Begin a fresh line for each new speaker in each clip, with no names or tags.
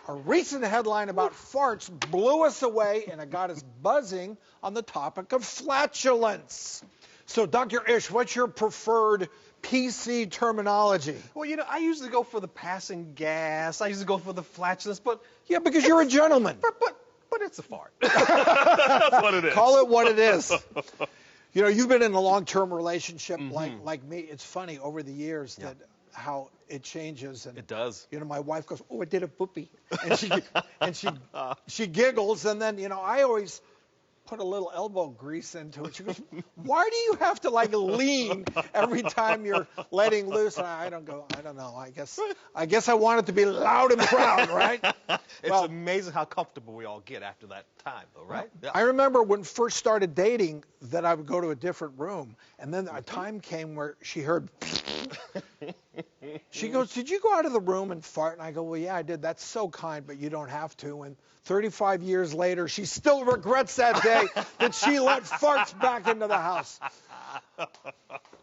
A recent headline about farts blew us away, and it got us buzzing on the topic of flatulence. So, Dr. Ish, what's your preferred PC terminology?
Well, you know, I usually go for the passing gas. I usually go for the flatulence, but...
Yeah, because you're a gentleman.
But it's a fart. That's what it is.
Call it what it is. You know, you've been in a long-term relationship like me. It's funny over the years that how it changes. And,
it does.
You know, my wife goes, "Oh, I did a poopy," and she giggles, and then I always put a little elbow grease into it. She goes, "Why do you have to like lean every time you're letting loose?" And I don't know. I guess I want it to be loud and proud, right?
It's amazing how comfortable we all get after that time, though, right?
Yeah. I remember when first started dating that I would go to a different room, and then a time came where she heard. She goes, "Did you go out of the room and fart?" And I go, "Well, yeah, I did. That's so kind, but you don't have to." And 35 years later, she still regrets that day that she let farts back into the house.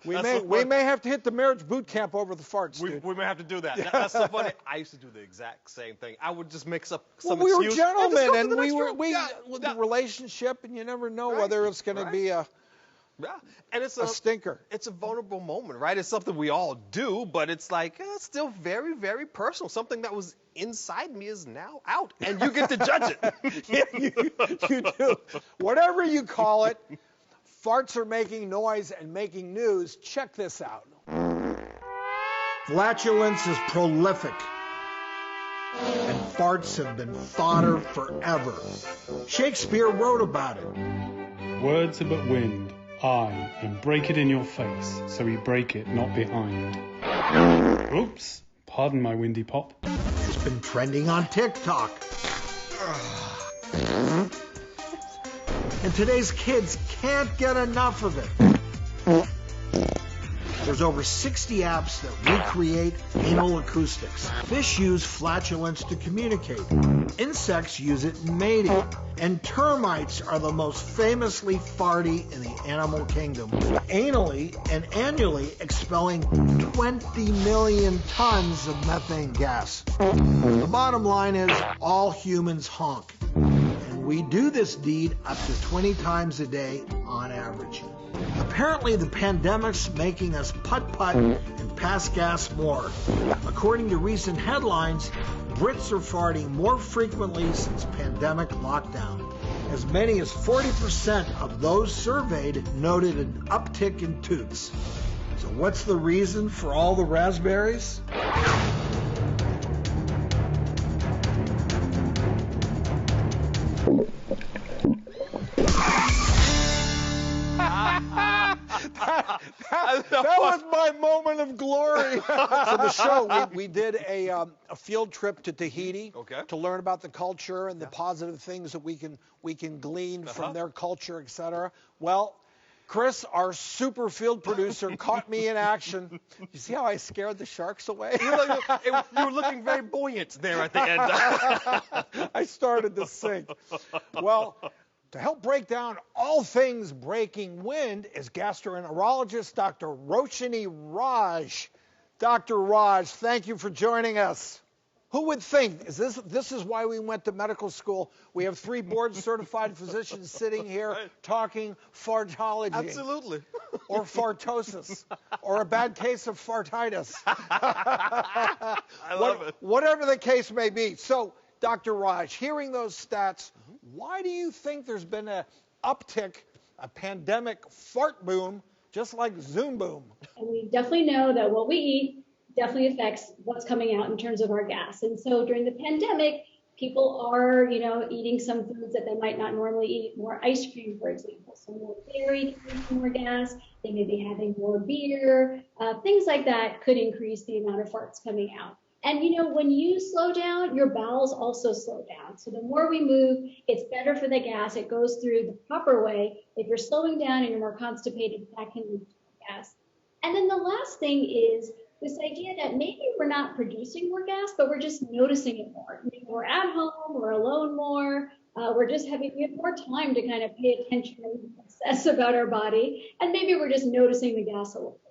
We may have to hit the marriage boot camp over the farts, dude.
We may have to do that. That's so funny. I used to do the exact same thing. I would just mix up some
we
excuse.
were gentlemen, and
the
relationship, and you never know whether it's going to be a
and it's
a stinker.
It's a vulnerable moment, right? It's something we all do, but it's like it's still very, very personal. Something that was inside me is now out, and you get to judge it.
Yeah, you do. Whatever you call it, farts are making noise and making news. Check this out. Flatulence is prolific, and farts have been fodder forever. Shakespeare wrote about it.
Words are but wind. Aye, and break it in your face, so we break it not behind. Oops, pardon my windy pop.
It's been trending on TikTok. And today's kids can't get enough of it. There's over 60 apps that recreate anal acoustics. Fish use flatulence to communicate. Insects use it in mating. And termites are the most famously farty in the animal kingdom, anally and annually expelling 20 million tons of methane gas. The bottom line is all humans honk. And we do this deed up to 20 times a day on average. Apparently, the pandemic's making us putt-putt and pass gas more. According to recent headlines, Brits are farting more frequently since pandemic lockdown. As many as 40% of those surveyed noted an uptick in toots. So what's the reason for all the raspberries? That was my moment of glory. For the show, we did a field trip to Tahiti to learn about the culture and the positive things that we can glean from their culture, etc. Well, Chris, our super field producer, caught me in action. You see how I scared the sharks away?
You were looking very buoyant there at the end.
I started to sink. Well, to help break down all things breaking wind is gastroenterologist Dr. Roshini Raj. Dr. Raj, thank you for joining us. Who would think? This is why we went to medical school. We have 3 board-certified physicians sitting here talking fartology.
Absolutely.
Or fartosis. Or a bad case of fartitis.
I love it.
Whatever the case may be. So, Dr. Raj, hearing those stats, why do you think there's been an uptick, a pandemic fart boom, just like Zoom boom?
And we definitely know that what we eat definitely affects what's coming out in terms of our gas. And so during the pandemic, people are, eating some foods that they might not normally eat, more ice cream, for example. So more dairy can increase more gas. They may be having more beer. Things like that could increase the amount of farts coming out. And, when you slow down, your bowels also slow down. So the more we move, it's better for the gas. It goes through the proper way. If you're slowing down and you're more constipated, that can lead to gas. And then the last thing is this idea that maybe we're not producing more gas, but we're just noticing it more. Maybe we're at home, we're alone more. We have more time to kind of pay attention and obsess about our body. And maybe we're just noticing the gas a little.